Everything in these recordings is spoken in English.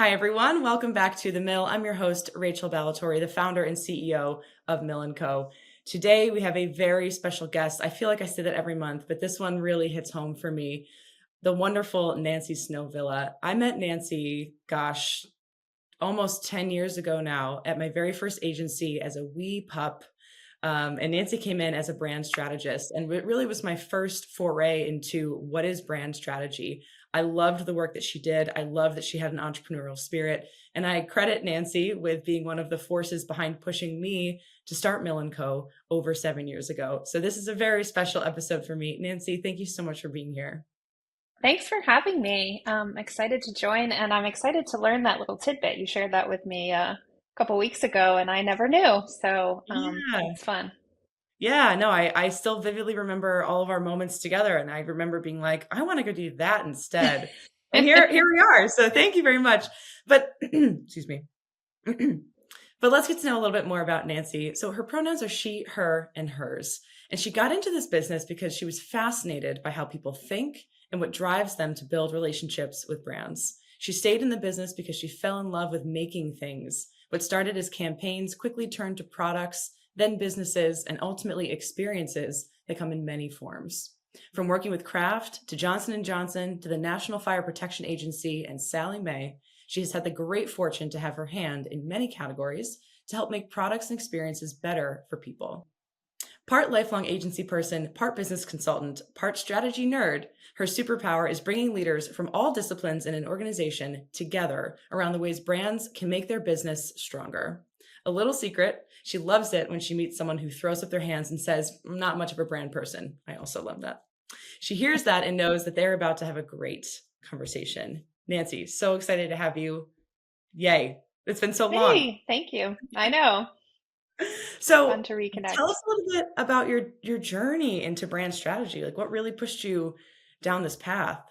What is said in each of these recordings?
Hi, everyone. Welcome back to The Mill. I'm your host, Rachel Ballatori, the founder and CEO of Mill & Co. Today, we have a very special guest. I feel like I say that every month, but this one really hits home for me. The wonderful Nancy Snowvilla. I met Nancy, almost 10 years ago now at my very first agency as a wee pup. And Nancy came in as a brand strategist, and it really was my first foray into what is brand strategy. I loved the work that she did. I love that she had an entrepreneurial spirit. And I credit Nancy with being one of the forces behind pushing me to start Mill & Co. over 7 years ago. So this is a very special episode for me. Nancy, thank you so much for being here. Thanks for having me. I'm excited to join, and I'm excited to learn that little tidbit. You shared that with me a couple weeks ago, and I never knew. So Yeah. that's fun. Yeah, no, I still vividly remember all of our moments together, and I remember being like, I want to go do that instead. And here we are. So thank you very much. But excuse me. But let's get to know a little bit more about Nancy. So her pronouns are she, her, and hers. And she got into this business because she was fascinated by how people think and what drives them to build relationships with brands. She stayed in the business because she fell in love with making things. What started as campaigns quickly turned to products, then businesses, and ultimately experiences that come in many forms. From working with Kraft to Johnson & Johnson to the National Fire Protection Agency and Sally Mae, she has had the great fortune to have her hand in many categories to help make products and experiences better for people. Part lifelong agency person, part business consultant, part strategy nerd, her superpower is bringing leaders from all disciplines in an organization together around the ways brands can make their business stronger. A little secret, she loves it when she meets someone who throws up their hands and says, I'm not much of a brand person. I also love that. She hears that and knows that they're about to have a great conversation. Nancy, so excited to have you. Yay. It's been so long. Hey, thank you. I know. Fun So to tell reconnect. us a little bit about your journey into brand strategy. Like what really pushed you down this path?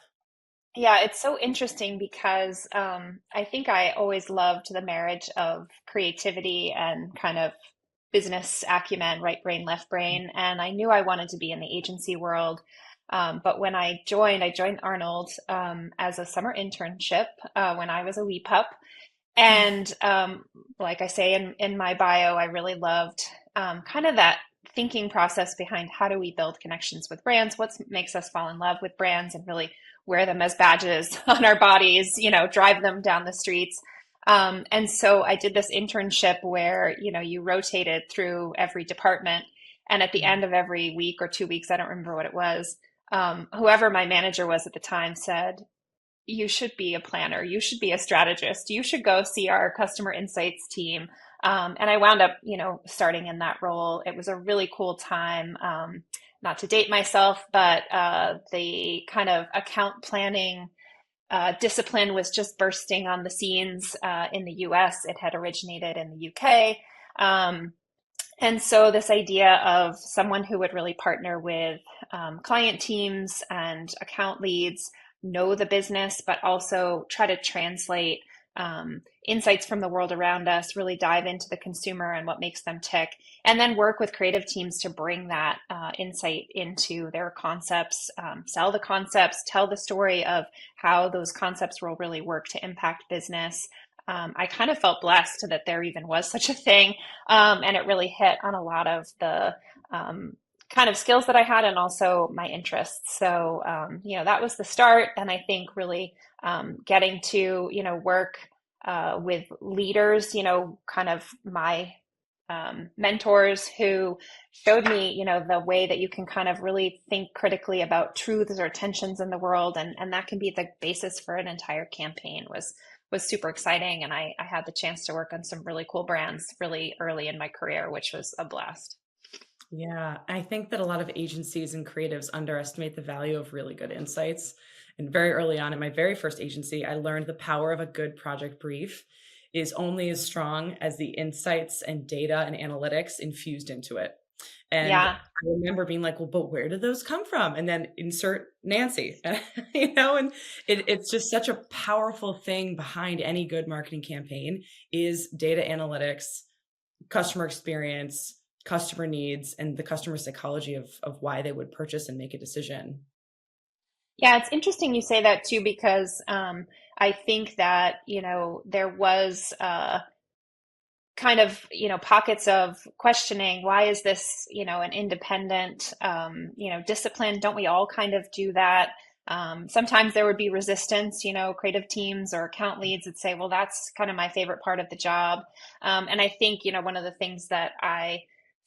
Yeah, it's so interesting because I think I always loved the marriage of creativity and kind of business acumen, right brain, left brain. And I knew I wanted to be in the agency world. But when I joined Arnold as a summer internship when I was a wee pup. And like I say in my bio, I really loved kind of that thinking process behind how do we build connections with brands, what makes us fall in love with brands and really wear them as badges on our bodies, drive them down the streets. And so I did this internship where, you rotated through every department. And at the end of every week or 2 weeks, I don't remember what it was, whoever my manager was at the time said, you should be a planner. You should be a strategist. You should go see our customer insights team. And I wound up, starting in that role. It was a really cool time. Not to date myself, but the kind of account planning discipline was just bursting on the scenes in the US. It had originated in the UK. And so, this idea of someone who would really partner with client teams and account leads, know the business, but also try to translate insights from the world around us, really dive into the consumer and what makes them tick, and then work with creative teams to bring that insight into their concepts, sell the concepts, tell the story of how those concepts will really work to impact business. I kind of felt blessed that there even was such a thing. And it really hit on a lot of the kind of skills that I had and also my interests. So, that was the start. And I think really getting to, work with leaders, kind of my mentors who showed me, the way that you can kind of really think critically about truths or tensions in the world. And that can be the basis for an entire campaign was super exciting. And I had the chance to work on some really cool brands really early in my career, which was a blast. Yeah, I think that a lot of agencies and creatives underestimate the value of really good insights. And very early on in my very first agency, I learned the power of a good project brief is only as strong as the insights and data and analytics infused into it. And Yeah. I remember being like, well, but where did those come from? And then insert Nancy, and it's just such a powerful thing behind any good marketing campaign is data analytics, customer experience, customer needs, and the customer psychology of why they would purchase and make a decision. Yeah, it's interesting you say that too, because I think that, there was kind of, pockets of questioning, why is this, an independent, discipline? Don't we all kind of do that? Sometimes there would be resistance, creative teams or account leads would say, well, that's kind of my favorite part of the job. And I think, one of the things that I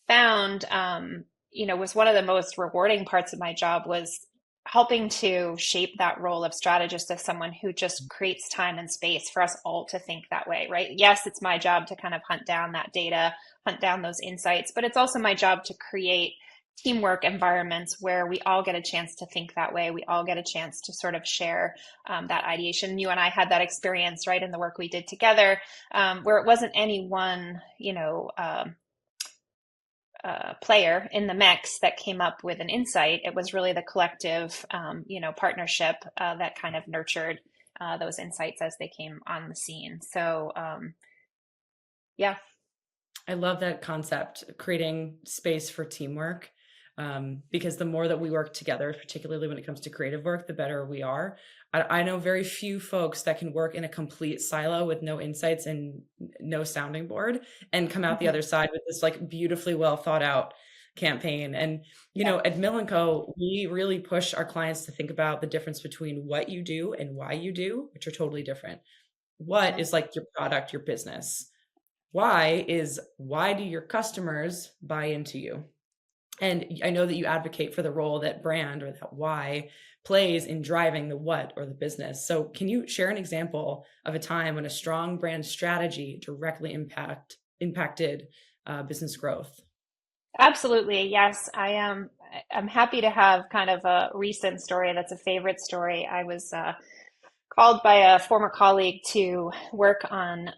found, was one of the most rewarding parts of my job was helping to shape that role of strategist as someone who just creates time and space for us all to think that way, right? Yes, it's my job to kind of hunt down that data, hunt down those insights, but it's also my job to create teamwork environments where we all get a chance to think that way. We all get a chance to sort of share that ideation. You and I had that experience, right, in the work we did together, where it wasn't any one, player in the mix that came up with an insight. It was really the collective, partnership that kind of nurtured those insights as they came on the scene. So, yeah. I love that concept, creating space for teamwork, because the more that we work together, particularly when it comes to creative work, the better we are. I know very few folks that can work in a complete silo with no insights and no sounding board and come out the Mhm. other side with this like beautifully well thought out campaign. And, Yeah. at Mill& Co., we really push our clients to think about the difference between what you do and why you do, which are totally different. What Yeah. is like your product, your business? Why is why do your customers buy into you? And I know that you advocate for the role that brand or that why plays in driving the what or the business. So can you share an example of a time when a strong brand strategy directly impacted business growth? Absolutely. Yes. I'm happy to have kind of a recent story that's a favorite story. I was called by a former colleague to work on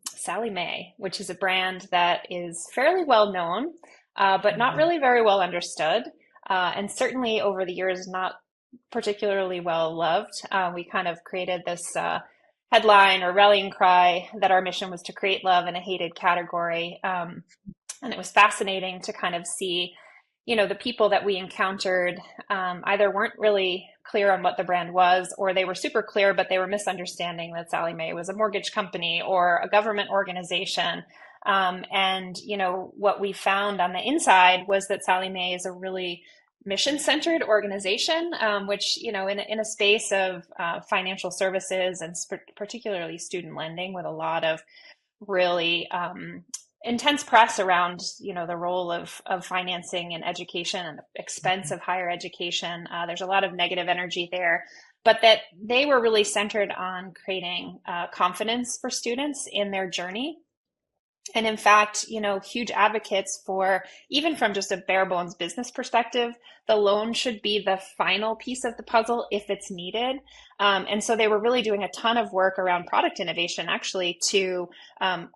Sally Mae, which is a brand that is fairly well known, but not Mhm. really very well understood. And certainly over the years, not particularly well loved. We kind of created this headline or rallying cry that our mission was to create love in a hated category. And it was fascinating to kind of see, the people that we encountered either weren't really clear on what the brand was, or they were super clear, but they were misunderstanding that Sally Mae was a mortgage company or a government organization. And, what we found on the inside was that Sally Mae is a really mission-centered organization, which, in a space of financial services and particularly student lending with a lot of really intense press around the role of financing and education and the expense of higher education. There's a lot of negative energy there, but that they were really centered on creating confidence for students in their journey. And in fact, huge advocates for, even from just a bare bones business perspective, the loan should be the final piece of the puzzle if it's needed. And so they were really doing a ton of work around product innovation, actually, to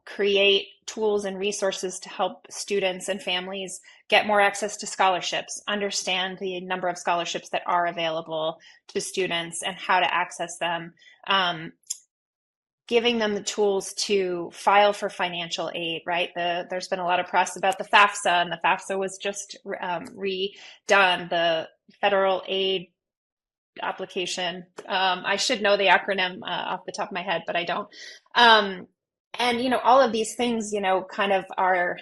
create tools and resources to help students and families get more access to scholarships, understand the number of scholarships that are available to students and how to access them. Giving them the tools to file for financial aid, right? There's been a lot of press about the FAFSA, and the FAFSA was just redone, the federal aid application. I should know the acronym off the top of my head, but I don't. And, all of these things, kind of are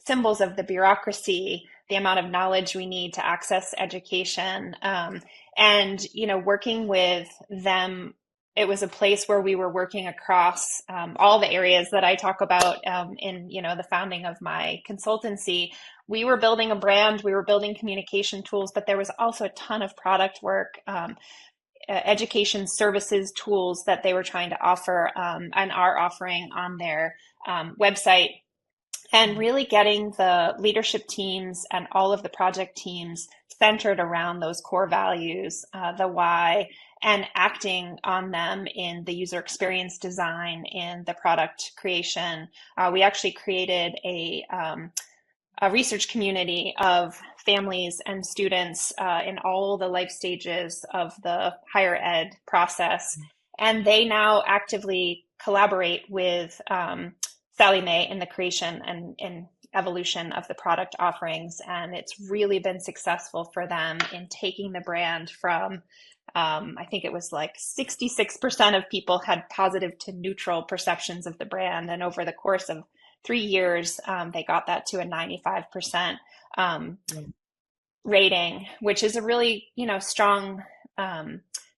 symbols of the bureaucracy, the amount of knowledge we need to access education. And, working with them, it was a place where we were working across all the areas that I talk about in, the founding of my consultancy. We were building a brand, we were building communication tools, but there was also a ton of product work, education services tools that they were trying to offer and are offering on their website, and really getting the leadership teams and all of the project teams centered around those core values, the why, and acting on them in the user experience design, in the product creation. We actually created a research community of families and students in all the life stages of the higher ed process. And they now actively collaborate with Sally Mae in the creation and evolution of the product offerings, and it's really been successful for them in taking the brand from, I think it was like 66% of people had positive to neutral perceptions of the brand. And over the course of 3 years, they got that to a 95% um, rating, which is a really, strong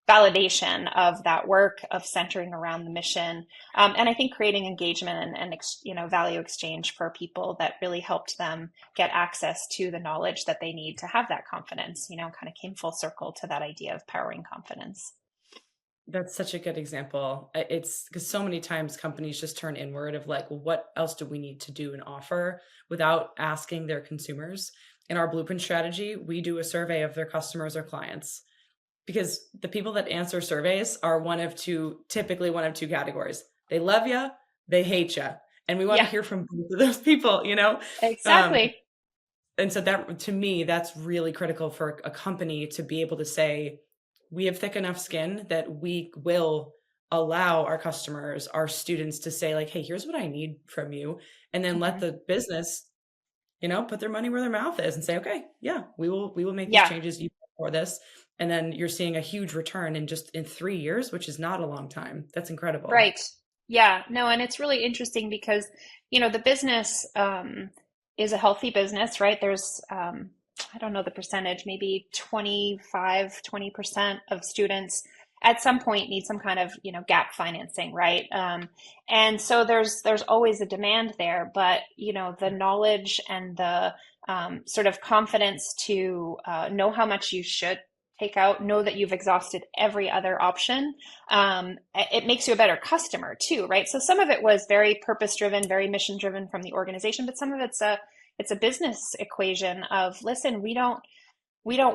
validation of that work of centering around the mission. And I think creating engagement and value exchange for people that really helped them get access to the knowledge that they need to have that confidence, kind of came full circle to that idea of powering confidence. That's such a good example. It's because so many times companies just turn inward of like, well, what else do we need to do and offer without asking their consumers? In our blueprint strategy, we do a survey of their customers or clients because the people that answer surveys are typically one of two categories. They love you, they hate you. And we want to Yeah, hear from both of those people, you know? Um, exactly. and so that to me, that's really critical for a company to be able to say, we have thick enough skin that we will allow our customers, our students to say like, hey, here's what I need from you. And then let Mhm. the business, put their money where their mouth is and say, okay, yeah, we will make these Yeah, changes for this. And then you're seeing a huge return in 3 years, which is not a long time. That's incredible. right. Yeah, no, and it's really interesting because, the business is a healthy business, right? There's, I don't know the percentage, maybe 25, 20% of students at some point need some kind of, gap financing, right? And so there's always a demand there, but, the knowledge and the sort of confidence to know how much you should take out, know that you've exhausted every other option, it makes you a better customer too, right? So some of it was very purpose driven, very mission driven from the organization, but some of it's a business equation of, listen, we don't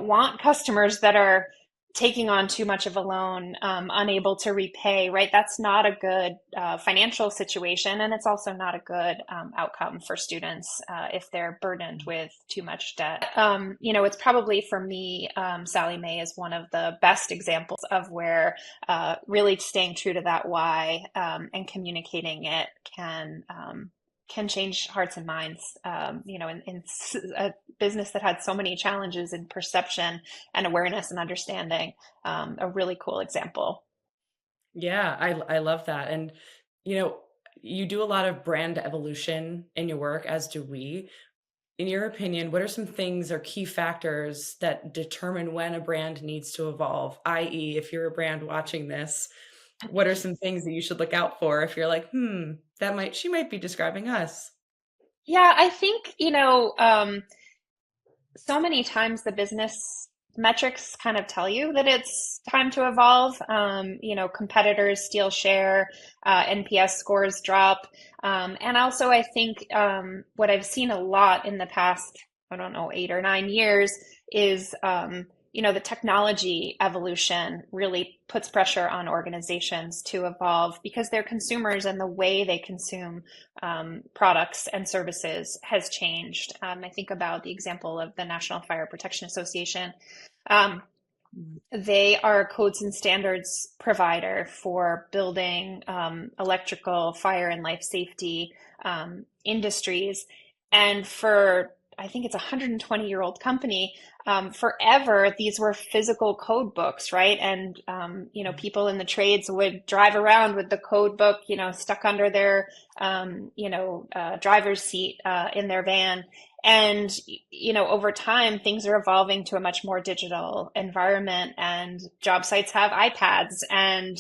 want customers that are taking on too much of a loan, unable to repay, right? That's not a good financial situation. And it's also not a good outcome for students if they're burdened with too much debt. It's probably for me, Sally Mae is one of the best examples of where really staying true to that why and communicating it can change hearts and minds. In a business that had so many challenges in perception and awareness and understanding, a really cool example. Yeah, I love that. And you know, you do a lot of brand evolution in your work, as do we. In your opinion, what are some things or key factors that determine when a brand needs to evolve? I.e., if you're a brand watching this, what are some things that you should look out for if you're like, she might be describing us? Yeah, I think, so many times the business metrics kind of tell you that it's time to evolve. Competitors steal share, NPS scores drop. And also, I think what I've seen a lot in the past, I don't know, 8 or 9 years is, the technology evolution really puts pressure on organizations to evolve because their consumers and the way they consume products and services has changed. I think about the example of the National Fire Protection Association. Um, Mm. they are a codes and standards provider for building electrical, fire, and life safety industries. And for, I think it's a 120-year-old company, forever, these were physical code books, right? And, people in the trades would drive around with the code book, stuck under their, driver's seat in their van. And, over time, things are evolving to a much more digital environment, and job sites have iPads. And,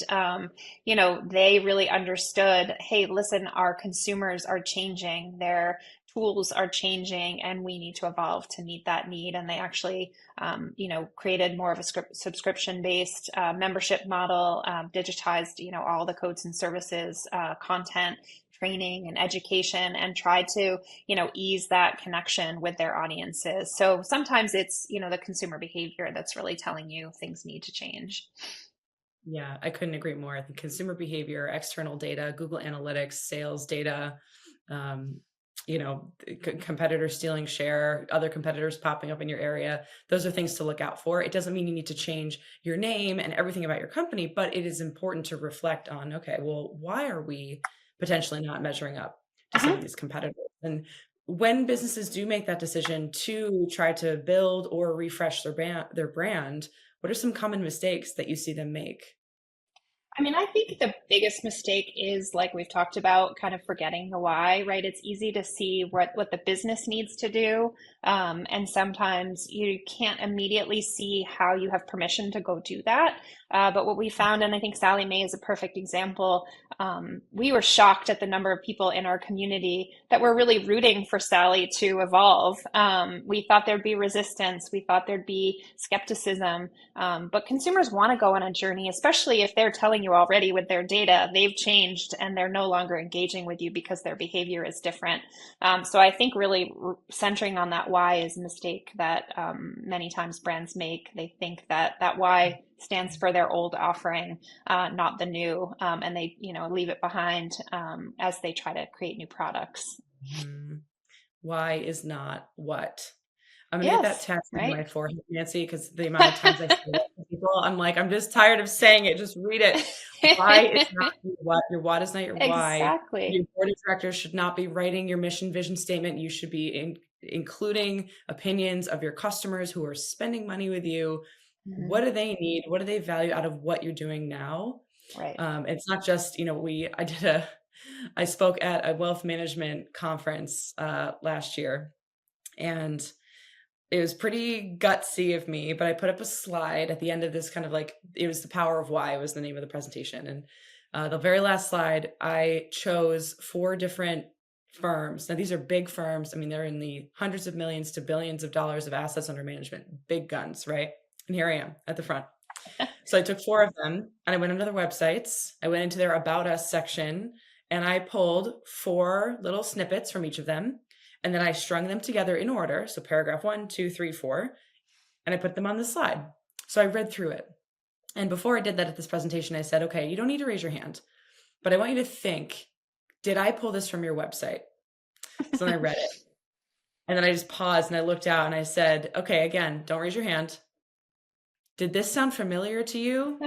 they really understood, hey, listen, our consumers are changing, their tools are changing, and we need to evolve to meet that need. And they actually, created more of a subscription-based membership model, digitized, all the codes and services, content, training and education, and tried to ease that connection with their audiences. So sometimes it's the consumer behavior that's really telling you things need to change. Yeah, I couldn't agree more. I think consumer behavior, external data, Google Analytics, sales data, um, competitors stealing share, other competitors popping up in your area. Those are things to look out for. It doesn't mean you need to change your name and everything about your company, but it is important to reflect on, okay, well, why are we potentially not measuring up to some Mhm. of these competitors? And when businesses do make that decision to try to build or refresh their brand, what are some common mistakes that you see them make? I mean, I think the biggest mistake is like we've talked about, kind of forgetting the why, right? It's easy to see what the business needs to do. And sometimes you can't immediately see how you have permission to go do that. But what we found, and I think Sally Mae is a perfect example, we were shocked at the number of people in our community that were really rooting for Sally to evolve. We thought there'd be resistance, we thought there'd be skepticism. But consumers want to go on a journey, especially if they're telling you already with their data they've changed and they're no longer engaging with you because their behavior is different. So I think really centering on that why is a mistake that many times brands make. They think that that why stands for their old offering, not the new, and they leave it behind as they try to create new products. Mhm. Why is not what? I'm gonna get that Yes, tattooed on right? my forehead, Nancy, because the amount of times I say that to people, I'm like, I'm just tired of saying it. Just read it. Why is not your what? Your what is not your why. Exactly. Your board of directors should not be writing your mission vision statement. You should be including opinions of your customers who are spending money with you. Mhm. What do they need? What do they value out of what you're doing now? Right. It's not just, I spoke at a wealth management conference last year, and it was pretty gutsy of me, but I put up a slide at the end of this kind of like, it was the power of why was the name of the presentation. And the very last slide, I chose four different firms. Now, these are big firms. I mean, they're in the hundreds of millions to billions of dollars of assets under management, big guns, right? And here I am at the front. So I took four of them and I went into their websites. I went into their About Us section and I pulled four little snippets from each of them. And then I strung them together in order. So paragraph 1, 2, 3, 4, and I put them on the slide. So I read through it. And before I did that at this presentation, I said, okay, you don't need to raise your hand, but I want you to think, did I pull this from your website? So then I read it. And then I just paused and I looked out and I said, okay, again, don't raise your hand. Did this sound familiar to you?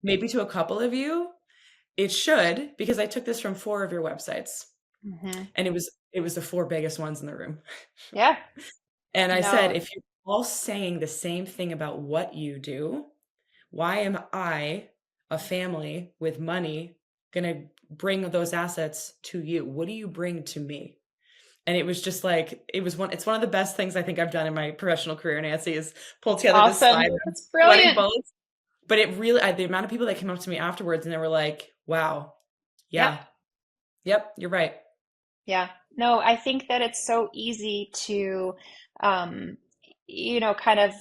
Maybe to a couple of you? It should, because I took this from four of your websites, Hmm. and it was the four biggest ones in the room. Yeah. And I said, No. if you're all saying the same thing about what you do, why am I, a family with money, going to bring those assets to you? What do you bring to me? And it was just like, it's one of the best things I think I've done in my professional career, Nancy, is pull together this slide Awesome. of That's sweating brilliant. bullets. But it really, the amount of people that came up to me afterwards and they were like, wow, Yep. yeah, yep, you're right. Yeah. No, I think that it's so easy to, um, kind of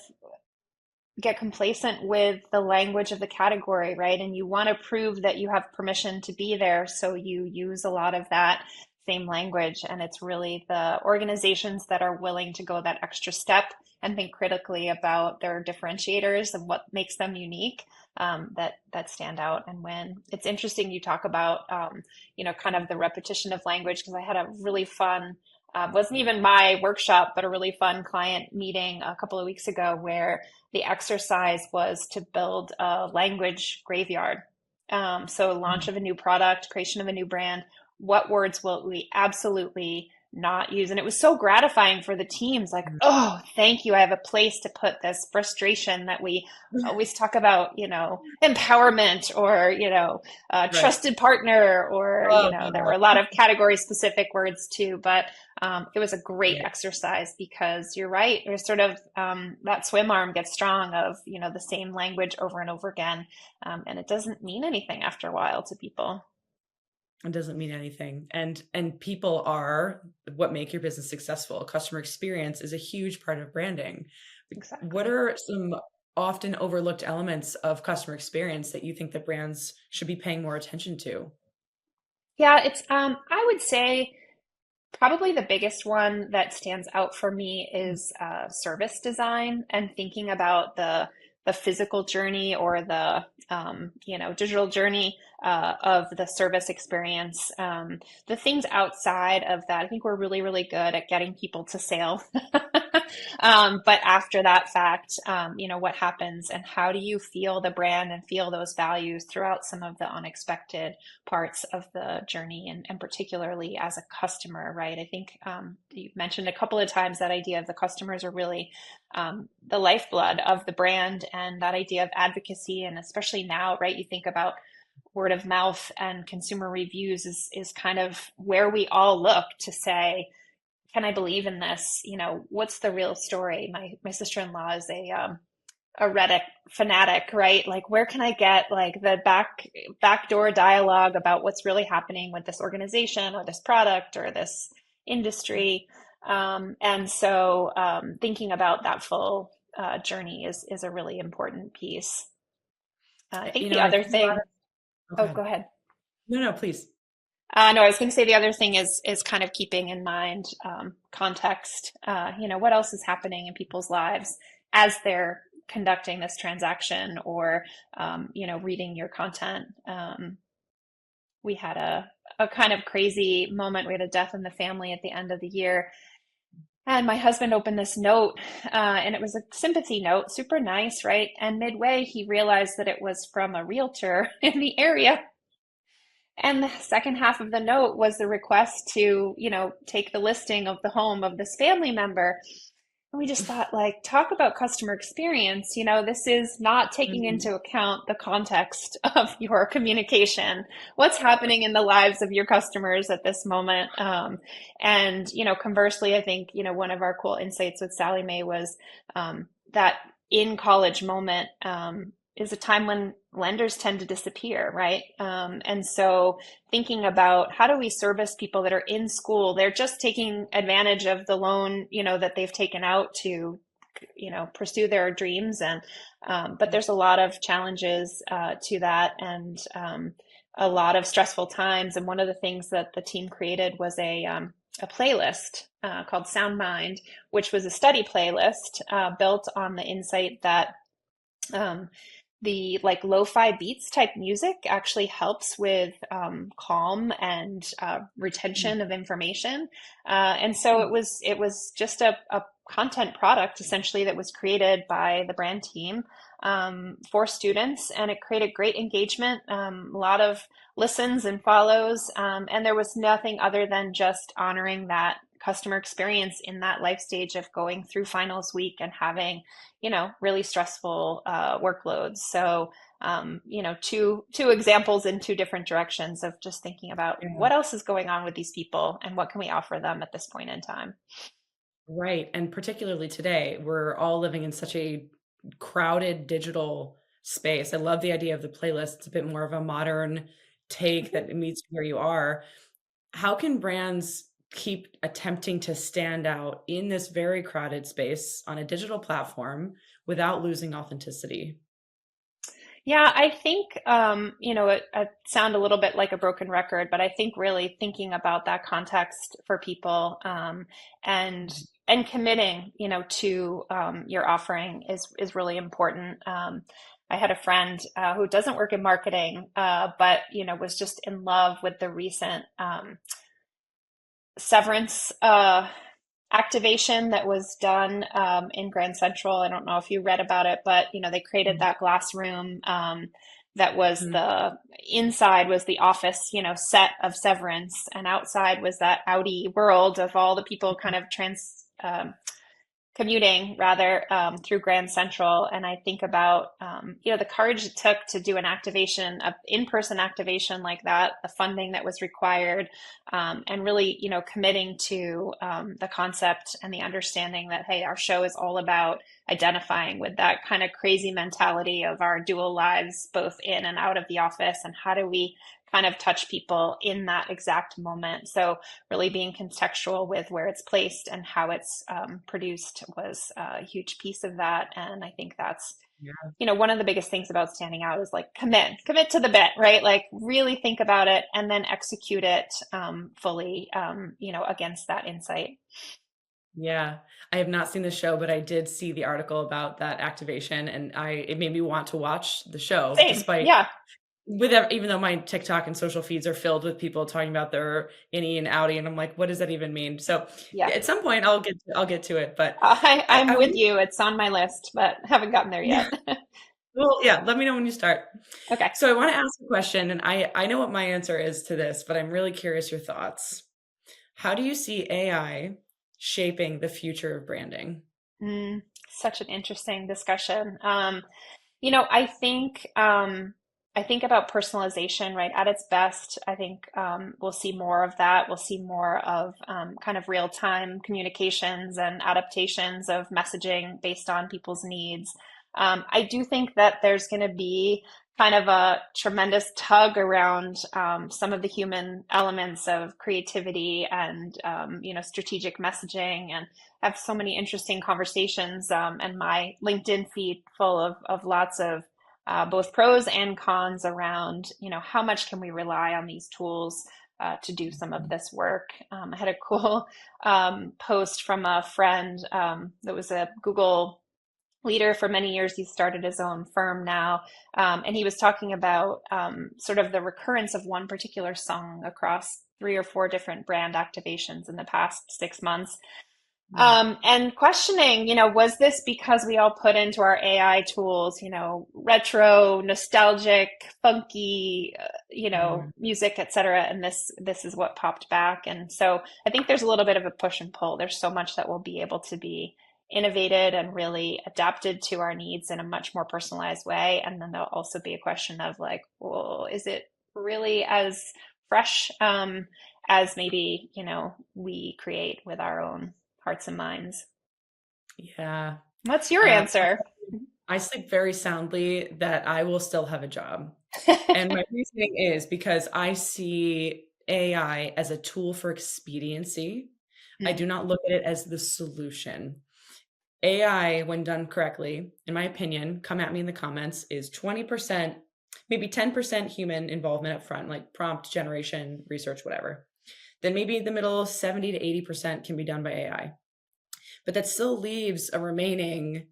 get complacent with the language of the category, right? And you want to prove that you have permission to be there, so you use a lot of that same language. And it's really the organizations that are willing to go that extra step and think critically about their differentiators and what makes them unique, that stand out and win. It's interesting you talk about, kind of the repetition of language, because I had a really fun wasn't even my workshop, but a really fun client meeting a couple of weeks ago where the exercise was to build a language graveyard. So, launch of a new product, creation of a new brand. What words will we absolutely not use? And it was so gratifying for the teams, like, Mhm. oh, thank you. I have a place to put this frustration that we always talk about, empowerment, or, Right. trusted partner, or, Oh, there were a God. lot of category specific words too. But it was a great Right. exercise, because you're right. There's sort of that swim arm gets strong of, the same language over and over again. And it doesn't mean anything after a while to people. It doesn't mean anything. And people are what make your business successful. Customer experience is a huge part of branding. What Exactly. are some often overlooked elements of customer experience that you think that brands should be paying more attention to? Yeah, I would say probably the biggest one that stands out for me is service design, and thinking about the physical journey, or the digital journey of the service experience. The things outside of that, I think we're really, really good at getting people to sale. But after that fact, what happens and how do you feel the brand and feel those values throughout some of the unexpected parts of the journey, and particularly as a customer, right? I think you've mentioned a couple of times that idea of the customers are really the lifeblood of the brand, and that idea of advocacy. And especially now, right? You think about word of mouth and consumer reviews is kind of where we all look to say, can I believe in this? What's the real story? My sister-in-law is a Reddit fanatic, right? Like, where can I get like the backdoor dialogue about what's really happening with this organization or this product or this industry? And so thinking about that full journey is a really important piece. I think the I other think a lot thing, of, oh, okay. go ahead. No, no, please. No, I was going to say the other thing is kind of keeping in mind context. What else is happening in people's lives as they're conducting this transaction, or reading your content. We had a kind of crazy moment. We had a death in the family at the end of the year, and my husband opened this note, and it was a sympathy note, super nice, right? And midway, he realized that it was from a realtor in the area. And the second half of the note was the request to, take the listing of the home of this family member. And we just thought, like, talk about customer experience. This is not taking Mhm. into account the context of your communication, what's happening in the lives of your customers at this moment. And, conversely, I think, one of our cool insights with Sally Mae was that in college moment is a time when lenders tend to disappear, right? And so thinking about how do we service people that are in school, they're just taking advantage of the loan, that they've taken out to, pursue their dreams. And but there's a lot of challenges to that, and a lot of stressful times. And one of the things that the team created was a playlist called Sound Mind, which was a study playlist built on the insight that um, the like lo-fi beats type music actually helps with calm and retention of information. And so it was just a content product essentially that was created by the brand team for students, and it created great engagement, a lot of listens and follows, and there was nothing other than just honoring that customer experience in that life stage of going through finals week and having really stressful workloads. So, two examples in two different directions of just thinking about Yeah. what else is going on with these people and what can we offer them at this point in time. Right, and particularly today, we're all living in such a crowded digital space. I love the idea of the playlist. It's a bit more of a modern take Mhm. that meets where you are. How can brands keep attempting to stand out in this very crowded space on a digital platform without losing authenticity? Yeah, I think, I sound a little bit like a broken record, but I think really thinking about that context for people, and committing, to your offering is really important. I had a friend who doesn't work in marketing, but was just in love with the recent severance activation that was done in Grand Central. I don't know if you read about it, but they created that glass room that was Mhm. the inside was the office, set of Severance, and outside was that Audi world of all the people kind of commuting rather through Grand Central. And I think about the courage it took to do an activation, an in-person activation like that, the funding that was required, and really committing to the concept and the understanding that, hey, our show is all about identifying with that kind of crazy mentality of our dual lives both in and out of the office, and how do we kind of touch people in that exact moment. So really being contextual with where it's placed and how it's produced was a huge piece of that. And I think that's, Yeah. one of the biggest things about standing out is like commit to the bit, right? Like really think about it and then execute it fully, against that insight. Yeah. I have not seen the show, but I did see the article about that activation, and it made me want to watch the show Same. despite Yeah. even though my TikTok and social feeds are filled with people talking about their innie and outie, and I'm like, what does that even mean? So Yeah. at some point I'll get to it, but I'm I with want you. It's on my list, but haven't gotten there yeah. yet. Well, yeah, let me know when you start. Okay. So I want to ask a question, and I know what my answer is to this, but I'm really curious your thoughts. How do you see AI shaping the future of branding? Such an interesting discussion. I think about personalization, right? At its best, I think we'll see more of that. We'll see more of kind of real-time communications and adaptations of messaging based on people's needs. I do think that there's going to be kind of a tremendous tug around some of the human elements of creativity and strategic messaging, and have so many interesting conversations, and my LinkedIn feed full of lots of both pros and cons around, how much can we rely on these tools to do some of this work. I had a cool post from a friend that was a Google leader for many years. He started his own firm now. And he was talking about sort of the recurrence of one particular song across 3 or 4 different brand activations in the past 6 months. Mm, And questioning, was this because we all put into our AI tools, retro, nostalgic, funky, mm, music, et cetera, and this is what popped back. And so I think there's a little bit of a push and pull. There's so much that will be able to be innovated and really adapted to our needs in a much more personalized way. And then there'll also be a question of like, well, is it really as fresh as maybe, we create with our own hearts and minds? yeah. What's your Uh, answer? I sleep very soundly that I will still have a job. And my reasoning is because I see AI as a tool for expediency. I Mm, do not look at it as the solution. AI, when done correctly, in my opinion, come at me in the comments, is 20%, maybe 10% human involvement up front, like prompt generation, research, whatever. Then maybe the middle, 70 to 80% can be done by AI. But that still leaves a remaining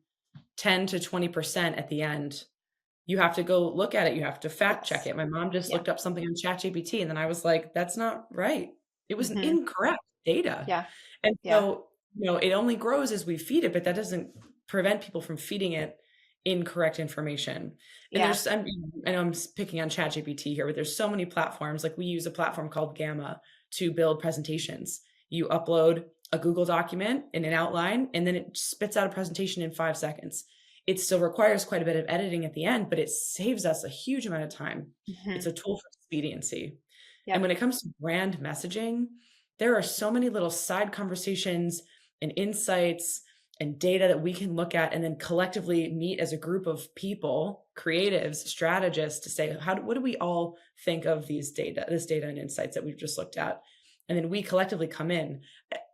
10 to 20% at the end. You have to go look at it. You have to fact check yes. it. My mom just Yeah. looked up something on ChatGPT, and then I was like, that's not right. It was Hmm. incorrect data. Yeah. And Yeah. so, it only grows as we feed it, but that doesn't prevent people from feeding it incorrect information. And Yeah. I know I'm picking on ChatGPT here, but there's so many platforms. Like we use a platform called Gamma to build presentations. You upload a Google document in an outline, and then it spits out a presentation in 5 seconds. It still requires quite a bit of editing at the end, but it saves us a huge amount of time. Hmm. It's a tool for expediency. And Yep. when it comes to brand messaging, there are so many little side conversations and insights and data that we can look at and then collectively meet as a group of people, creatives, strategists to say, what do we all think of this data and insights that we've just looked at? And then we collectively come in,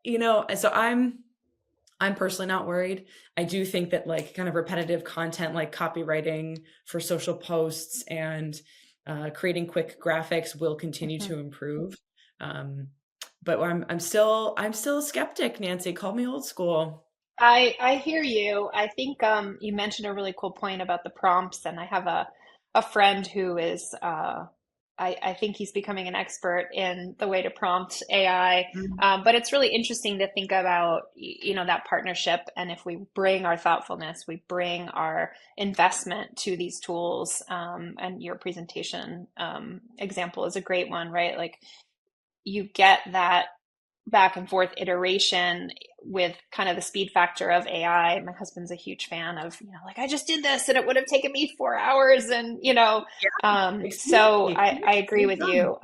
and so I'm personally not worried. I do think that like kind of repetitive content, like copywriting for social posts and creating quick graphics, will continue Hmm. to improve. Um, but I'm still a skeptic. Nancy, call me old school. I hear you. I think you mentioned a really cool point about the prompts, and I have a friend who is I think he's becoming an expert in the way to prompt AI. Mm, But it's really interesting to think about, that partnership, and if we bring our thoughtfulness, we bring our investment to these tools. And your presentation example is a great one, right? Like you get that back and forth iteration with kind of the speed factor of AI. My husband's a huge fan of, like, I just did this and it would have taken me 4 hours. And, so expediency. I Get agree it with done. you.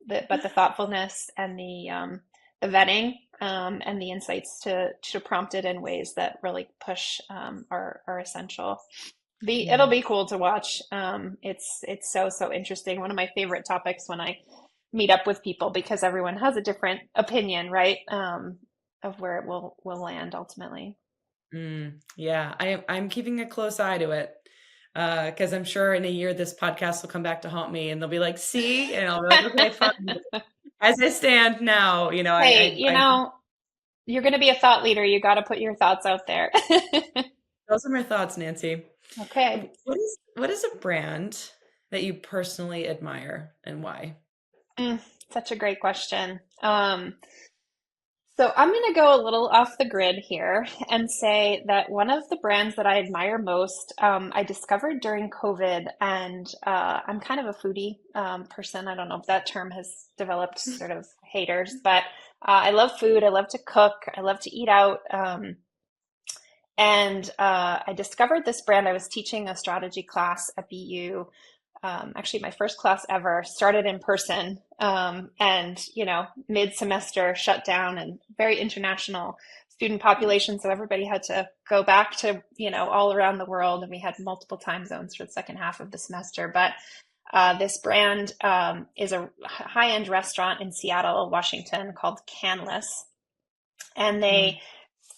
But the thoughtfulness and the vetting, and the insights to prompt it in ways that really push, are essential. It'll Yeah. be cool to watch. It's so interesting. One of my favorite topics when I meet up with people, because everyone has a different opinion, right? Of where it will land ultimately. Yeah, I'm keeping a close eye to it. Because I'm sure in a year this podcast will come back to haunt me and they'll be like, see, and I'll be like, okay, fine. As I stand now, Hey, I you're going to be a thought leader. You got to put your thoughts out there. those are my thoughts, Nancy. Okay. What is a brand that you personally admire and why? Mm, Such a great question. So I'm going to go a little off the grid here and say that one of the brands that I admire most, I discovered during COVID, and I'm kind of a foodie person. I don't know if that term has developed sort of haters, but I love food. I love to cook. I love to eat out. And I discovered this brand. I was teaching a strategy class at BU. Actually, my first class ever started in person, and mid-semester shut down and very international student population. So everybody had to go back to all around the world, and we had multiple time zones for the second half of the semester. But this brand is a high-end restaurant in Seattle, Washington, called Canlis, and Mm, they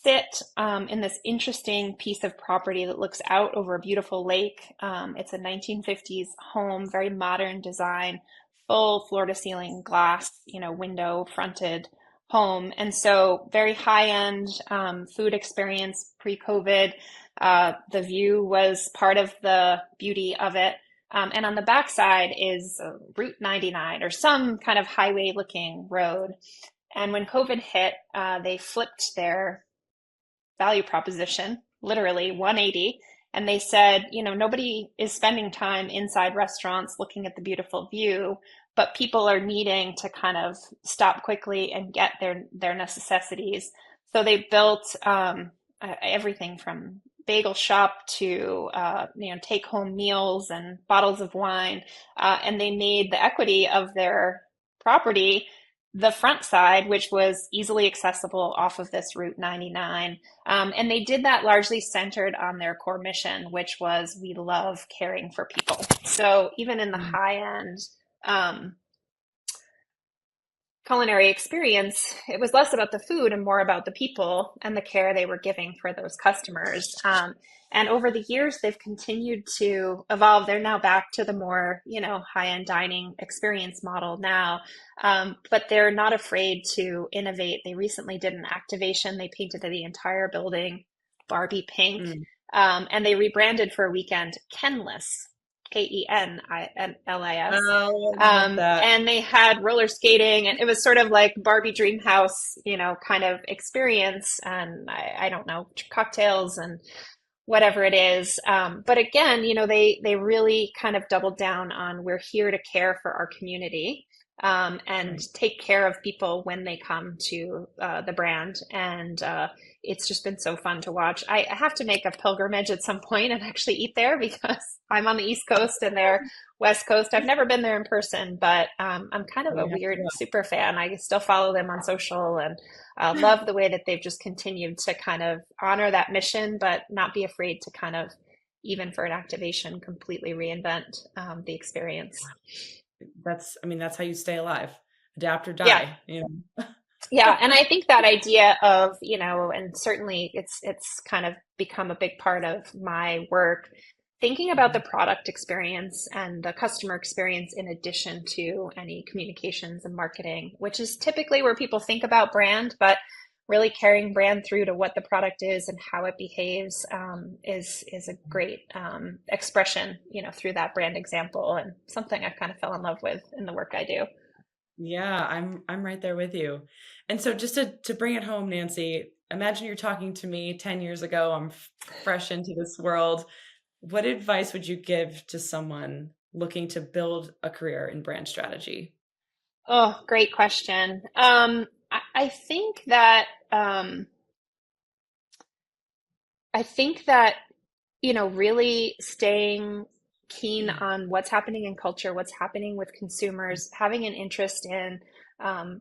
sit in this interesting piece of property that looks out over a beautiful lake. It's a 1950s home, very modern design, full floor to ceiling glass, window fronted home. And so very high end food experience pre-COVID. The view was part of the beauty of it. And on the backside is Route 99 or some kind of highway looking road. And when COVID hit, they flipped their value proposition, literally 180. And they said, nobody is spending time inside restaurants looking at the beautiful view, but people are needing to kind of stop quickly and get their necessities. So they built everything from bagel shop to take home meals and bottles of wine, and they made the equity of their property the front side, which was easily accessible off of this Route 99. And they did that largely centered on their core mission, which was we love caring for people. So even in the mm, high end um, culinary experience, it was less about the food and more about the people and the care they were giving for those customers. And over the years, they've continued to evolve. They're now back to the more, high-end dining experience model now, but they're not afraid to innovate. They recently did an activation. They painted the entire building Barbie pink, mm. and they rebranded for a weekend Kenlis, Kenlis. Oh, I love that. And they had roller skating, and it was sort of like Barbie Dream House, kind of experience. And I don't know, cocktails and whatever it is. But again, they really kind of doubled down on we're here to care for our community, and Right. take care of people when they come to the brand. And it's just been so fun to watch. I have to make a pilgrimage at some point and actually eat there because I'm on the East Coast and they're West Coast. I've never been there in person, but I'm kind of We a have weird to super fan. I still follow them on social, and love the way that they've just continued to kind of honor that mission, but not be afraid to kind of, even for an activation, completely reinvent the experience. I mean, that's how you stay alive. Adapt or Yeah, die, you know? yeah, and I think that idea of, and certainly it's kind of become a big part of my work, thinking about the Mhm. product experience and the customer experience in addition to any communications and marketing, which is typically where people think about brand, but really carrying brand through to what the product is and how it behaves, is a great expression, through that brand example, and something I kind of fell in love with in the work I do. Yeah, I'm right there with you. And so just to bring it home, Nancy, imagine you're talking to me 10 years ago. I'm fresh into this world. What advice would you give to someone looking to build a career in brand strategy? Oh, great question. I think that I think that really staying keen on what's happening in culture, what's happening with consumers, having an interest in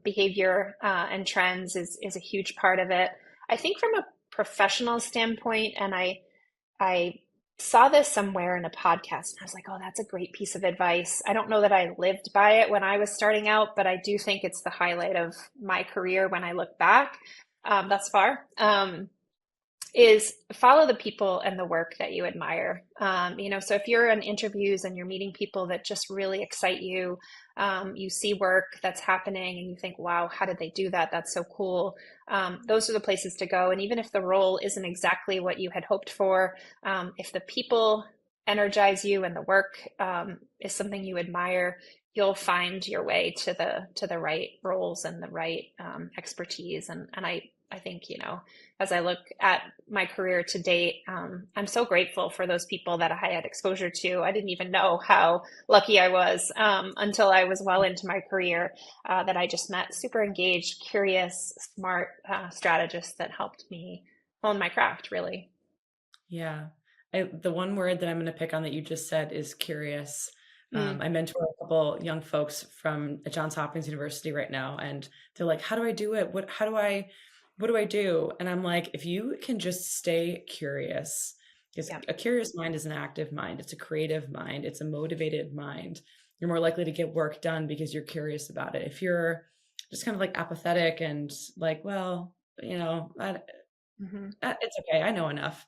behavior and trends is a huge part of it. I think from a professional standpoint, and I saw this somewhere in a podcast, and I was like, oh, that's a great piece of advice. I don't know that I lived by it when I was starting out, but I do think it's the highlight of my career when I look back thus far. Is follow the people and the work that you admire. So if you're in interviews and you're meeting people that just really excite you, you see work that's happening and you think, wow, how did they do that? That's so cool. Those are the places to go. And even if the role isn't exactly what you had hoped for, if the people energize you and the work is something you admire, you'll find your way to the right roles and the right expertise. And I think, you know, as I look at my career to date, I'm so grateful for those people that I had exposure to. I didn't even know how lucky I was until I was well into my career that I just met super engaged, curious, smart strategists that helped me hone my craft, really. Yeah. The one word that I'm going to pick on that you just said is curious. Mm, I mentor a couple young folks from Johns Hopkins University right now, and they're like, "How do I do it? What do I do?" And I'm like, if you can just stay curious, because yeah. a curious mind is an active mind, it's a creative mind, it's a motivated mind. You're more likely to get work done because you're curious about it. If you're just kind of like apathetic and like, well, Hmm. it's okay, I know enough,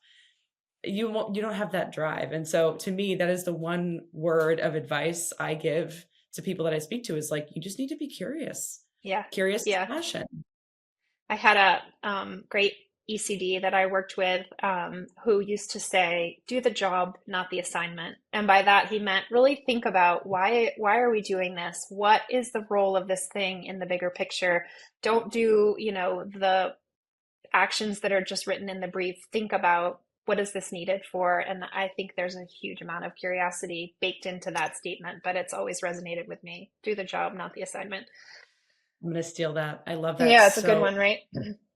you don't have that drive. And so to me, that is the one word of advice I give to people that I speak to is like, you just need to be curious. Yeah. Curious is Yeah. passion. I had a great ECD that I worked with who used to say, "Do the job, not the assignment." And by that, he meant really think about why are we doing this? What is the role of this thing in the bigger picture? Don't do, you know, the actions that are just written in the brief. Think about what is this needed for? And I think there's a huge amount of curiosity baked into that statement, but it's always resonated with me. Do the job, not the assignment. I'm going to steal that. I love that Yeah, it's a good so one, right?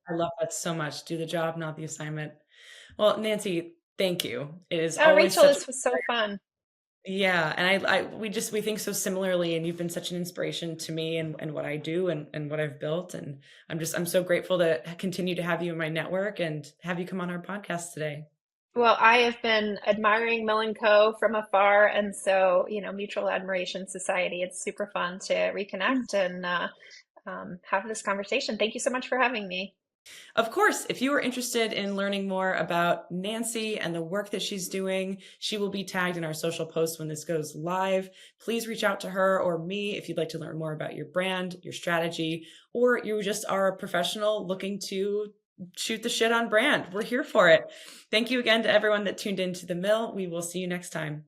I love that so much. Do the job, not the assignment. Well, Nancy, thank you. It is Oh, always Rachel, such a this was so fun. yeah, and we think so similarly, and you've been such an inspiration to me and what I do and what I've built, and I'm so grateful to continue to have you in my network and have you come on our podcast today. Well, I have been admiring Mill and Co. from afar, and so, you know, Mutual Admiration Society. It's super fun to reconnect and have this conversation. Thank you so much for having me. Of course, if you are interested in learning more about Nancy and the work that she's doing, she will be tagged in our social posts when this goes live. Please reach out to her or me if you'd like to learn more about your brand, your strategy, or you just are a professional looking to shoot the shit on brand. We're here for it. Thank you again to everyone that tuned into the mill. We will see you next time.